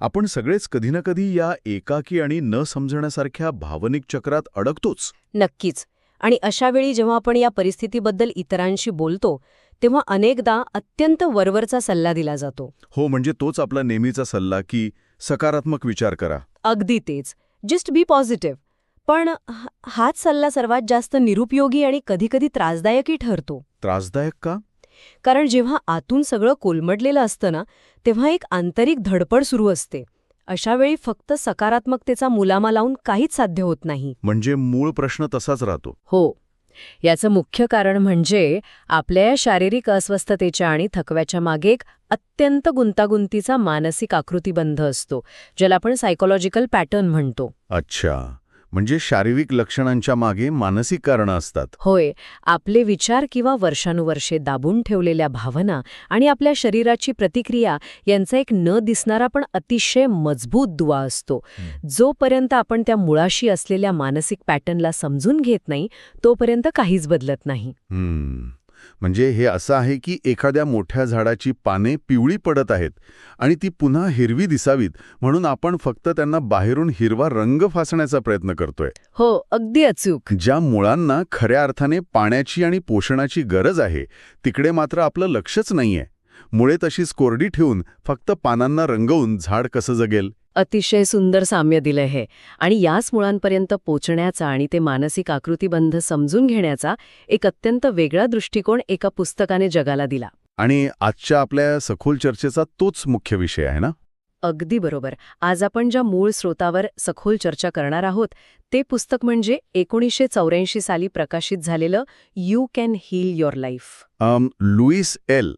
आपण सगळेच कधी ना कधी या एकाकी आणि न समजण्यासारख्या भावनिक चक्रात अडकतोच. नक्कीच. आणि अशा वेळी जेव्हा आपण या परिस्थितीबद्दल इतरांशी बोलतो तेव्हा अनेकदा अत्यंत वरवरचा सल्ला दिला जातो. हो, म्हणजे तोच आपला नेहमीचा सल्ला की सकारात्मक विचार करा. अगदी तेच, जस्ट बी पॉझिटिव्ह. पण हाच सल्ला सर्वात जास्त निरुपयोगी आणि कधीकधी त्रासदायकही ठरतो. त्रासदायक का? कारण जेव्हा आतून सगळं कोलमडलेलं असतं ना, तेव्हा एक आंतरिक धडपड सुरू असते. अशा वेळी फक्त सकारात्मकतेचा मुलामा लावून काहीच साध्य होत नाही. म्हणजे मूळ प्रश्न तसाच राहतो. हो. याचं मुख्य कारण म्हणजे आपल्या या शारीरिक अस्वस्थतेच्या आणि थकव्याच्या मागे एक अत्यंत गुंतागुंतीचा मानसिक आकृतिबंध असतो, ज्याला आपण सायकोलॉजिकल पॅटर्न म्हणतो. अच्छा, म्हणजे शारीरिक लक्षणांच्या मागे मानसिक कारणं असतात. होय. आपले विचार किंवा वर्षानुवर्षे दाबून ठेवलेल्या भावना आणि आपल्या शरीराची प्रतिक्रिया यांचा एक न दिसणारा पण अतिशय मजबूत दुवा असतो. जोपर्यंत आपण त्या मुळाशी असलेल्या मानसिक पॅटर्नला समजून घेत नाही तोपर्यंत काहीच बदलत नाही. म्हणजे हे असं आहे की एखाद्या मोठ्या झाडाची पाने पिवळी पडत आहेत आणि ती पुन्हा हिरवी दिसावीत म्हणून आपण फक्त त्यांना बाहेरून हिरवा रंग फासण्याचा प्रयत्न करतोय. हो, अगदी अचूक. ज्या मुळांना खऱ्या अर्थाने पाण्याची आणि पोषणाची गरज आहे तिकडे मात्र आपलं लक्षच नाहीये. मुळे तशीच कोरडी ठेवून फक्त पानांना रंगवून झाड कसं जगेल? अतिशय सुंदर साम्य दिलंय हे. आणि याच मुळांपर्यंत पोचण्याचा आणि ते मानसिक आकृतिबंध समजून घेण्याचा एक अत्यंत वेगळा दृष्टिकोन एका पुस्तकाने जगाला दिला. आणि आजच्या आपल्या सखोल चर्चेचा तोच मुख्य विषय आहे ना? अगदी बरोबर. आज आपण ज्या मूळ स्रोतावर सखोल चर्चा करणार आहोत ते पुस्तक म्हणजे 1984 साली प्रकाशित झालेलं you can heal your life. Louise L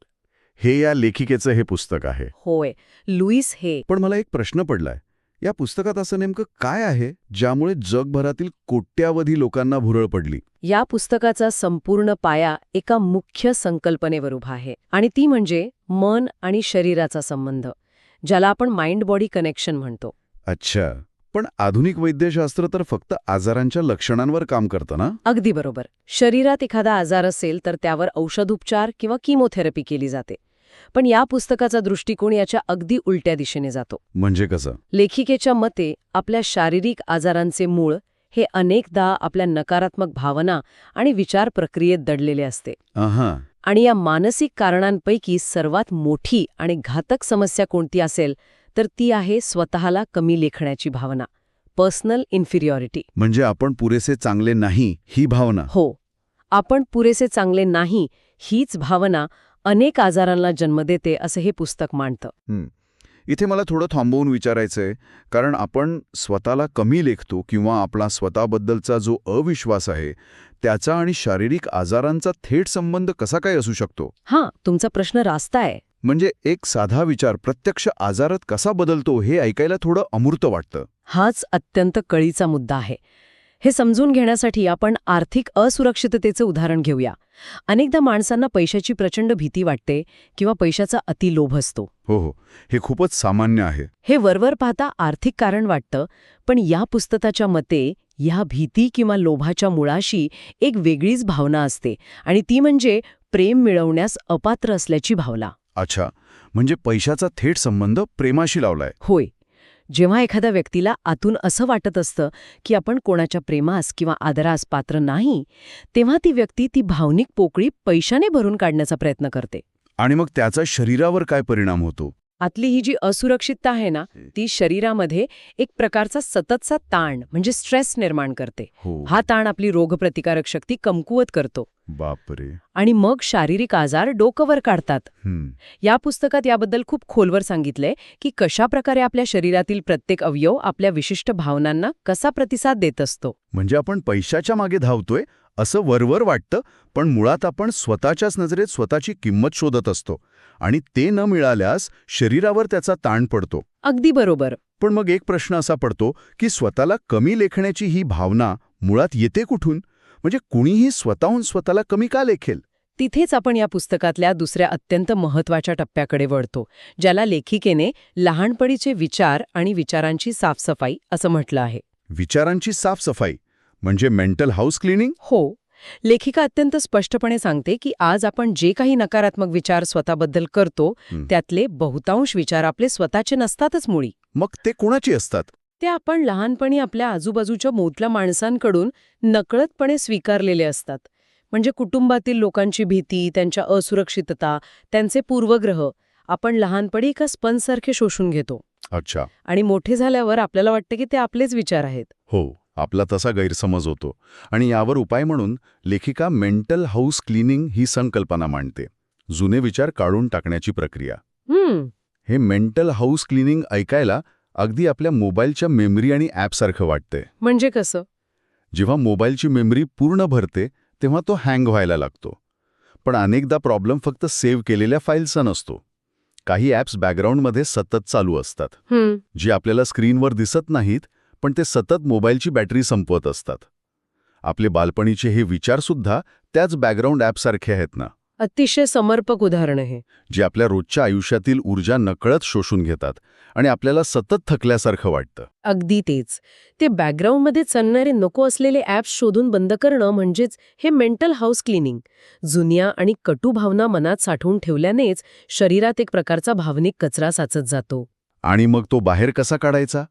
Hay या लेखिकेचं हे पुस्तक आहे. होय, लुईस हे. पण मला एक प्रश्न पडलाय, या पुस्तकात असं नेमकं काय आहे ज्यामुळे जगभरातील कोट्यावधी लोकांना भुरळ पडली? या पुस्तकाचा संपूर्ण पाया एका मुख्य संकल्पनेवर उभा आहे आणि ती म्हणजे मन आणि शरीराचा संबंध, ज्याला आपण माइंड बॉडी कनेक्शन म्हणतो. अच्छा, पण आधुनिक वैद्यशास्त्र तर फक्त आजारांच्या लक्षणांवर काम करतं ना? अगदी बरोबर. शरीरात एखादा आजार असेल तर त्यावर औषधोपचार किंवा किमोथेरपी केली जाते. पण या पुस्तकाचा दृष्टिकोन याच्या अगदी उलट्या दिशेने जातो. म्हणजे कसं? लेखिकेच्या मते आपल्या शारीरिक आजारांचे मूळ हे अनेकदा आपल्या नकारात्मक भावना आणि विचार प्रक्रियेत दडलेले असते. आणि या मानसिक कारणांपैकी सर्वात मोठी आणि घातक समस्या कोणती असेल तर ती आहे स्वतःला कमी लेखण्याची भावना, पर्सनल इन्फिरियॉरिटी. म्हणजे आपण पुरेसे चांगले नाही ही भावना. हो, आपण पुरेसे चांगले नाही हीच भावना अनेक आजारांना जन्म देते असं हे पुस्तक मांडतं. इथे मला थोडं थांबवून विचारायचंय, कारण आपण स्वतःला कमी लेखतो किंवा आपला स्वतःबद्दलचा जो अविश्वास आहे त्याचा आणि शारीरिक आजारांचा थेट संबंध कसा काय असू शकतो? हां, तुमचा प्रश्न रास्त आहे. म्हणजे एक साधा विचार प्रत्यक्ष आजारात कसा बदलतो हे ऐकायला थोडं अमूर्त वाटतं. हाच अत्यंत कळीचा मुद्दा आहे. हे समजून घेण्यासाठी आपण आर्थिक असुरक्षिततेचं उदाहरण घेऊया. अनेकदा माणसांना पैशाची प्रचंड भीती वाटते किंवा पैशाचा अतिलोभ असतो. हो, हे खूपच सामान्य आहे. हे वरवर पाहता आर्थिक कारण वाटतं, पण या पुस्तकाच्या मते या भीती किंवा लोभाच्या मुळाशी एक वेगळीच भावना असते आणि ती म्हणजे प्रेम मिळवण्यास अपात्र असल्याची भावना. अच्छा, म्हणजे पैशाचा थेट संबंध प्रेमाशी लावलाय. होय. जेव्हा एखाद्या व्यक्तीला आतून असं वाटत असतं की आपण कोणाच्या प्रेमास किंवा आदरास पात्र नाही, तेव्हा ती व्यक्ती ती भावनिक पोकळी पैशाने भरून काढण्याचा प्रयत्न करते. आणि मग त्याचा शरीरावर काय परिणाम होतो? आतली ही जी असुरक्षितता आहे ना, ती शरीरामध्ये एक प्रकारचा सततचा ताण म्हणजे स्ट्रेस निर्माण करते. हा ताण आपली रोगप्रतिकारक शक्ती कमकुवत करतो. बापरे. आणि मग शारीरिक आजार डोकंवर काढतात. या पुस्तकात याबद्दल खूप खोलवर सांगितलंय की कशा प्रकारे आपल्या शरीरातील प्रत्येक अवयव आपल्या विशिष्ट भावनांना कसा प्रतिसाद देत असतो. म्हणजे आपण पैशाच्या मागे धावतोय असं वरवर वाटतं, पण मुळात आपण स्वतःच्याच नजरेत स्वतःची किंमत शोधत असतो आणि ते न मिळाल्यास शरीरावर त्याचा ताण पडतो. अगदी बरोबर. पण मग एक प्रश्न असा पडतो की स्वतःला कमी लेखण्याची ही भावना मुळात येते कुठून? म्हणजे कुणीही स्वतःहून स्वतःला कमी का लेखेल? तिथेच आपण या पुस्तकातल्या दुसऱ्या अत्यंत महत्त्वाच्या टप्प्याकडे वळतो, ज्याला लेखिकेने लहानपणीचे विचार आणि विचारांची साफसफाई असं म्हटलं आहे. विचारांची साफसफाई म्हणजे मेंटल हाऊस क्लिनिंग? हो. लेखिका अत्यंत स्पष्टपणे सांगते की आज आपण जे काही नकारात्मक विचार स्वतःबद्दल करतो त्यातले बहुतांश विचार आपले स्वतःचे नसतातच मुळी. मग ते कोणाची असतात? ते आपण लहानपणी आपल्या आजूबाजूच्या मोठल्या माणसांकडून नकळतपणे स्वीकारलेले असतात. म्हणजे कुटुंबातील लोकांची भीती, त्यांच्या असुरक्षितता, त्यांचे पूर्वग्रह आपण लहानपणी एका स्पंजसारखे शोषून घेतो. अच्छा. आणि मोठे झाल्यावर आपल्याला वाटतं की ते आपलेच विचार आहेत. हो, आपला तसा गैरसमज होतो. आणि यावर उपाय म्हणून लेखिका मेंटल हाऊस क्लिनिंग ही संकल्पना मांडते. जुने विचार काढून टाकण्याची प्रक्रिया. हे मेंटल हाऊस क्लिनिंग ऐकायला अगदी आपल्या मोबाईलच्या मेमरी आणि ॲपसारखं वाटतंय. म्हणजे कसं? जेव्हा मोबाईलची मेमरी पूर्ण भरते तेव्हा तो हँग व्हायला लागतो. पण अनेकदा प्रॉब्लेम फक्त सेव्ह केलेल्या फाईलचा नसतो. काही ॲप्स बॅकग्राऊंडमध्ये सतत चालू असतात, जी आपल्याला स्क्रीनवर दिसत नाहीत, पण ते सतत मोबाईलची बॅटरी संपवत असतात. आपले बालपणीचे हे विचारसुद्धा त्याच बॅकग्राऊंड ॲपसारखे आहेत ना, अतिशय समर्पक उदाहरण आहे. जे आपल्या रोजच्या आयुष्यातील ऊर्जा नकळत शोषून घेतात आणि आपल्याला सतत थकल्यासारखं वाटतं. अगदी तेच. ते बॅकग्राऊंडमध्ये चालणारे नको असलेले ॲप्स शोधून बंद करणं म्हणजेच हे मेंटल हाऊस क्लिनिंग. जुन्या आणि कटू भावना मनात साठवून ठेवल्यानेच शरीरात एक प्रकारचा भावनिक कचरा साचत जातो. आणि मग तो बाहेर कसा काढायचा?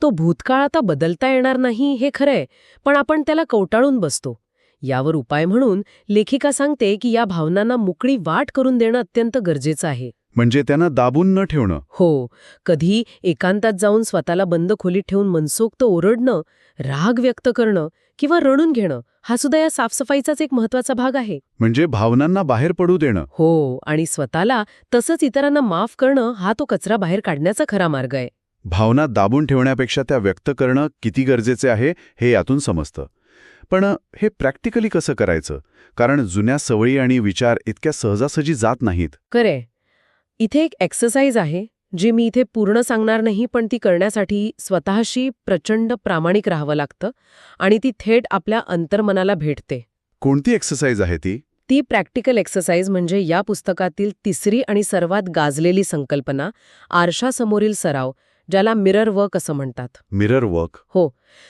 तो भूतकाळ आता बदलता येणार नाही हे खरंय, पण आपण त्याला कवटाळून बसतो. यावर उपाय म्हणून लेखिका सांगते की या भावनांना मोकळी वाट करून देणं अत्यंत गरजेचं आहे. म्हणजे त्यांना दाबून न ठेवणं. हो, कधी एकांतात जाऊन स्वतःला बंद खोलीत ठेवून मनसोक्त ओरडणं, राग व्यक्त करणं किंवा रडून घेणं हा सुद्धा या साफसफाईचाच एक महत्वाचा भाग आहे. म्हणजे भावनांना बाहेर पडू देणं. हो, आणि स्वतःला तसंच इतरांना माफ करणं हा तो कचरा बाहेर काढण्याचा खरा मार्ग आहे. भावना दाबून ठेवण्यापेक्षा त्या व्यक्त करणं किती गरजेचे आहे हे यातून समजतं. पण हे प्रॅक्टिकली कसं करायचं? कारण जुन्या सवयी आणि विचार इतक्या सहजासहजी जात नाहीत. खरे, इथे एक एक्सरसाइज आहे जी मी इथे पूर्ण सांगणार नाही, पण ती करण्यासाठी स्वतःशी प्रचंड प्रामाणिक राहावं लागतं आणि ती थेट आपल्या अंतर्मनाला भेटते. कोणती एक्सरसाइज आहे ती? ती प्रॅक्टिकल एक्सरसाइज म्हणजे या पुस्तकातील तिसरी आणि सर्वात गाजलेली संकल्पना, आरशासमोरील सराव, ज्याला मिरर वर्क असं म्हणतात. Mirror work? हो,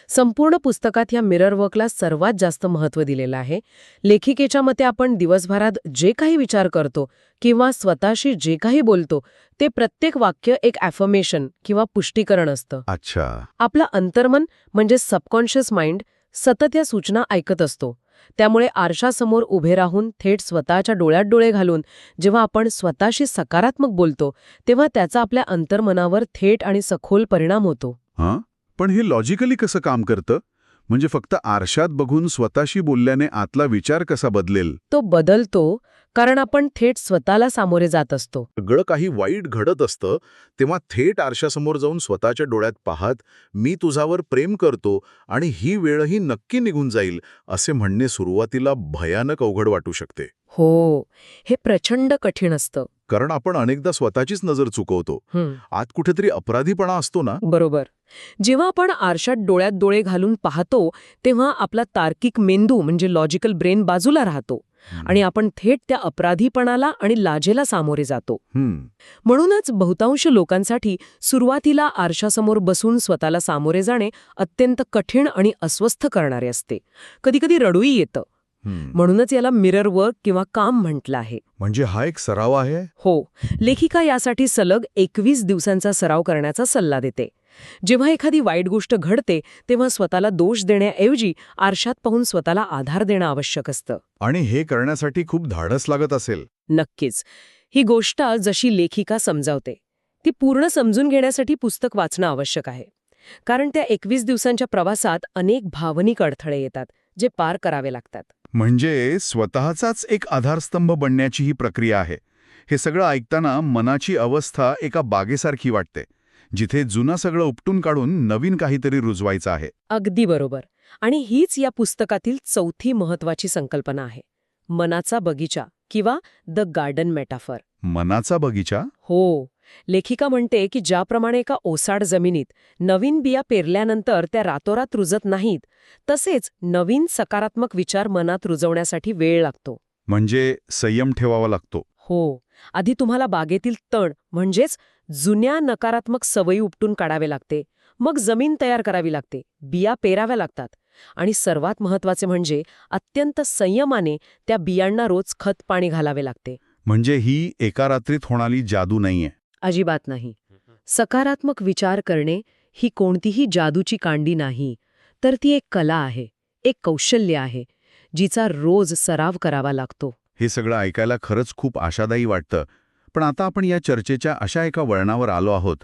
संपूर्ण पुस्तकात या मिरर वर्कला सर्वात जास्त महत्त्व दिलेलं आहे. लेखिकेच्या मते आपण दिवसभरात जे काही विचार करतो किंवा स्वतःशी जे काही बोलतो ते प्रत्येक वाक्य एक ॲफर्मेशन किंवा पुष्टीकरण असतं. अच्छा. आपलं अंतर्मन म्हणजे सबकॉन्शियस माइंड सतत या सूचना ऐकत असतो. त्यामुळे आरशासमोर उभे राहून थेट स्वतःच्या डोळ्यात डोळे घालून जेव्हा आपण स्वतःशी सकारात्मक बोलतो तेव्हा त्याचा आपल्या अंतर्मनावर थेट आणि सखोल परिणाम होतो. हां, पण हे लॉजिकली कसं काम करतं? म्हणजे फक्त आरशात बघून स्वतःशी बोलल्याने आतला विचार कसा बदलेल? तो बदलतो कारण आपण थेट स्वतःला सामोरे जात असतो. सगळं काही वाईट घडत असतं तेव्हा थेट आरशासमोर जाऊन स्वतःच्या डोळ्यात पाहत मी तुझ्यावर प्रेम करतो आणि ही वेळही नक्की निघून जाईल असे म्हणणे सुरुवातीला भयानक अवघड वाटू शकते. हो, हे प्रचंड कठीण असतं. कारण आपण अनेकदा स्वतःचीच नजर चुकवतो. आत कुठेतरी अपराधीपणा असतो ना. बरोबर. जेव्हा आपण आरशात डोळ्यात डोळे घालून पाहतो तेव्हा आपला तार्किक मेंदू म्हणजे लॉजिकल ब्रेन बाजूला राहतो आणि आपण थेट त्या अपराधीपणाला आणि लाजेला सामोरे जातो. म्हणूनच बहुतांश लोकांसाठी सुरुवातीला आरशासमोर बसून स्वतःला सामोरे जाणे अत्यंत कठीण आणि अस्वस्थ करणारे असते. कधीकधी रडूही येतं. म्हणूनच याला मिरर वर्क किंवा काम म्हटलं आहे. म्हणजे हा एक सराव आहे? हो, लेखिका यासाठी सलग 21 दिवसांचा सराव करण्याचा सल्ला देते. जेव्हा एखादी वाईट गोष्ट घडते तेव्हा स्वतःला दोष देण्याऐवजी आरशात पाहून स्वतःला आधार देणं आवश्यक असतं. आणि हे करण्यासाठी खूप धाडस लागत असेल. नक्कीच. ही गोष्ट जशी लेखिका समजावते ती पूर्ण समजून घेण्यासाठी पुस्तक वाचणं आवश्यक आहे. कारण त्या 21 दिवसांच्या प्रवासात अनेक भावनिक अडथळे येतात जे पार करावे लागतात. म्हणजे स्वतःचाच एक आधारस्तंभ बनण्याची ही प्रक्रिया आहे. हे सगळं ऐकताना मनाची अवस्था एका बागेसारखी वाटते, जिथे जुनं सगळं उपटून काढून नवीन काहीतरी रुजवायचं आहे. अगदी बरोबर. आणि हीच या पुस्तकातील चौथी महत्वाची संकल्पना आहे, मनाचा बगीचा किंवा द गार्डन मेटाफर. मनाचा बगीचा? हो, लेखिका म्हणते की ज्याप्रमाणे एका ओसाड जमिनीत नवीन बिया पेरल्यानंतर त्या रातोरात रुजत नाहीत, तसेच नवीन सकारात्मक विचार मनात रुजवण्यासाठी वेळ लागतो. म्हणजे संयम ठेवावा लागतो. हो, आधी तुम्हाला बागेतील तण म्हणजेच जुन्या नकारात्मक सवयी उपटून काढावे लागते. मग जमीन तयार करावी लागते, बिया पेराव्या लागतात आणि सर्वात महत्त्वाचे म्हणजे अत्यंत संयमाने त्या बियांना रोज खत पाणी घालावे लागते. म्हणजे ही एका रात्रीत होणारी जादू नाहीये. अजिबात नाही. सकारात्मक विचार करणे ही कोणतीही जादूची कांडी नाही, तर ती एक कला आहे, एक कौशल्य आहे, जिचा रोज सराव करावा लागतो. हे सगळं ऐकायला खरंच खूप आशादायी वाटतं. पण आता आपण या चर्चेच्या अशा एका वळणावर आलो आहोत,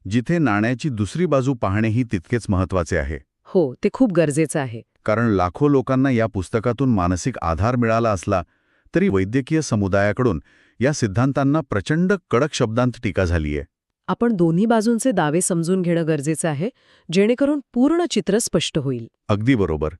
जिथे नाण्याची दुसरी बाजू पाहणेही तितकेच महत्त्वाचे आहे. हो, ते खूप गरजेचं आहे. कारण लाखो लोकांना या पुस्तकातून मानसिक आधार मिळाला असला तरी वैद्यकीय समुदायाकडून या सिद्धांतांना प्रचंड कडक शब्दांत टीका झालीय. आपण दोन्ही बाजूंचे दावे समजून घेणं गरजेचं आहे, जेणेकरून पूर्ण चित्र स्पष्ट होईल. अगदी बरोबर.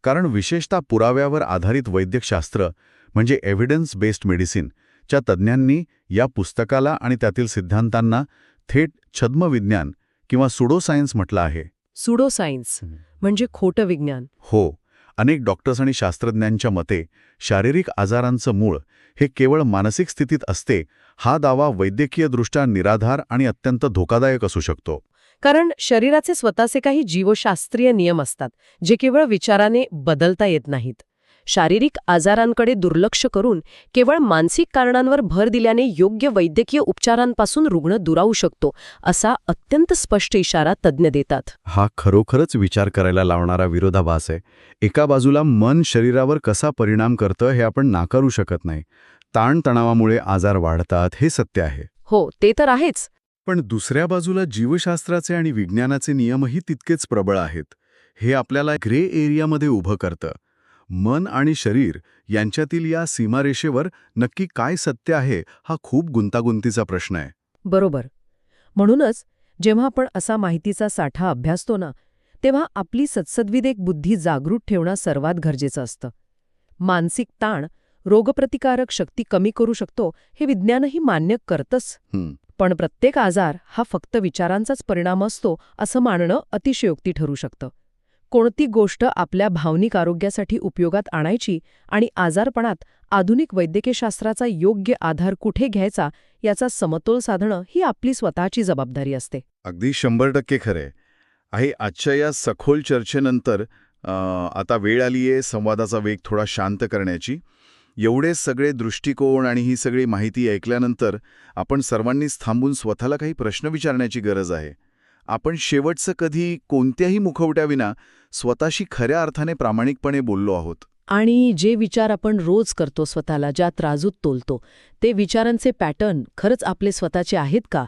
कारण विशेषतः पुराव्यावर आधारित वैद्यकशास्त्र म्हणजे एव्हिडन्स बेस्ड मेडिसिन च्या तज्ज्ञांनी या पुस्तकाला आणि त्यातील सिद्धांतांना थेट छद्मविज्ञान किंवा सुडोसायन्स म्हटलं आहे. सुडोसायन्स म्हणजे खोटं विज्ञान. हो, अनेक डॉक्टर्स आणि शास्त्रज्ञांच्या मते शारीरिक आजारांचं मूळ हे केवळ मानसिक स्थितीत असते, हा दावा वैद्यकीयदृष्ट्या निराधार आणि अत्यंत धोकादायक असू शकतो. कारण शरीराचे स्वतःचे काही जीवशास्त्रीय नियम असतात, जे केवळ विचाराने बदलता येत नाहीत. शारीरिक आजारांकडे दुर्लक्ष करून केवळ मानसिक कारणांवर भर दिल्याने योग्य वैद्यकीय उपचारांपासून रुग्ण दुरावू शकतो, असा अत्यंत स्पष्ट इशारा तज्ज्ञ देतात. हा खरोखरच विचार करायला लावणारा विरोधाभास आहे. एका बाजूला मन शरीरावर कसा परिणाम करतं हे आपण नाकारू शकत नाही. ताणतणावामुळे आजार वाढतात हे सत्य आहे. हो, ते तर आहेच. पण दुसऱ्या बाजूला जीवशास्त्राचे आणि विज्ञानाचे नियमही तितकेच प्रबळ आहेत. हे आपल्याला ग्रे एरियामध्ये उभं करतं. मन आणि शरीर यांच्यातील या सीमारेषेवर नक्की काय सत्य आहे हा खूप गुंतागुंतीचा प्रश्न आहे. बरोबर. म्हणूनच जेव्हा आपण असा माहितीचा साठा अभ्यासतो ना, तेव्हा आपली सद्सद्विवेक बुद्धी जागृत ठेवणं सर्वात गरजेचं असतं. मानसिक ताण रोगप्रतिकारक शक्ती कमी करू शकतो हे विज्ञानही मान्य करतंच. पण प्रत्येक आजार हा फक्त विचारांचाच परिणाम असतो असं मानणं अतिशयोक्ती ठरू शकतं. कोणती गोष्ट आपल्या भावनिक आरोग्यासाठी उपयोगात आणायची आणि आजारपणात आधुनिक वैद्यकीयशास्त्राचा योग्य आधार कुठे घ्यायचा याचा समतोल साधणं ही आपली स्वतःची जबाबदारी असते. अगदी 100% खरे आहे. आजच्या या सखोल चर्चेनंतर आता वेळ आली आहे संवादाचा वेग थोडा शांत करण्याची. एवढे सगळे दृष्टिकोन आणि ही सगळी माहिती ऐकल्यानंतर आपण सर्वांनीच थांबून स्वतःला काही प्रश्न विचारण्याची गरज आहे. आपण शेवटचं कधी कोणत्याही मुखवट्याविना स्वतःशी खऱ्या अर्थाने प्रामाणिकपणे बोललो आहोत. आणि जे विचार आपण रोज करतो स्वतःला, ज्या त्राजूत तोलतो, ते विचारांचे पॅटर्न खरंच आपले स्वतःचे आहेत का,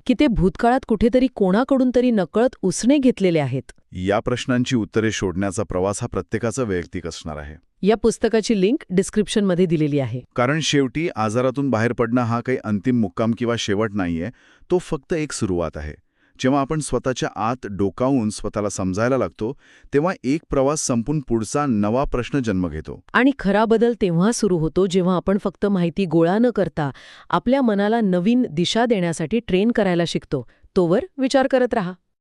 की ते भूतकाळात कुठेतरी कोणाकडून तरी नकळत उसने घेतलेले आहेत? या प्रश्नांची उत्तरे शोधण्याचा प्रवास हा प्रत्येकाचा वैयक्तिक असणार आहे. या पुस्तकाची लिंक डिस्क्रिप्शनमध्ये दिलेली आहे. कारण शेवटी आजारातून बाहेर पडणं हा काही अंतिम मुक्काम किंवा शेवट नाहीये, तो फक्त एक सुरुवात आहे. जेव्हा आपण स्वतःच्या आत डोकावून स्वतःला समजायला लागतो, तेव्हा एक प्रवास संपून पुढचा नवा प्रश्न जन्म घेतो. आणि खरा बदल तेव्हा सुरू होतो जेव्हा आपण फक्त माहिती गोळा न करता आपल्या मनाला नवीन दिशा देण्यासाठी ट्रेन करायला शिकतो. तोवर विचार करत राहा.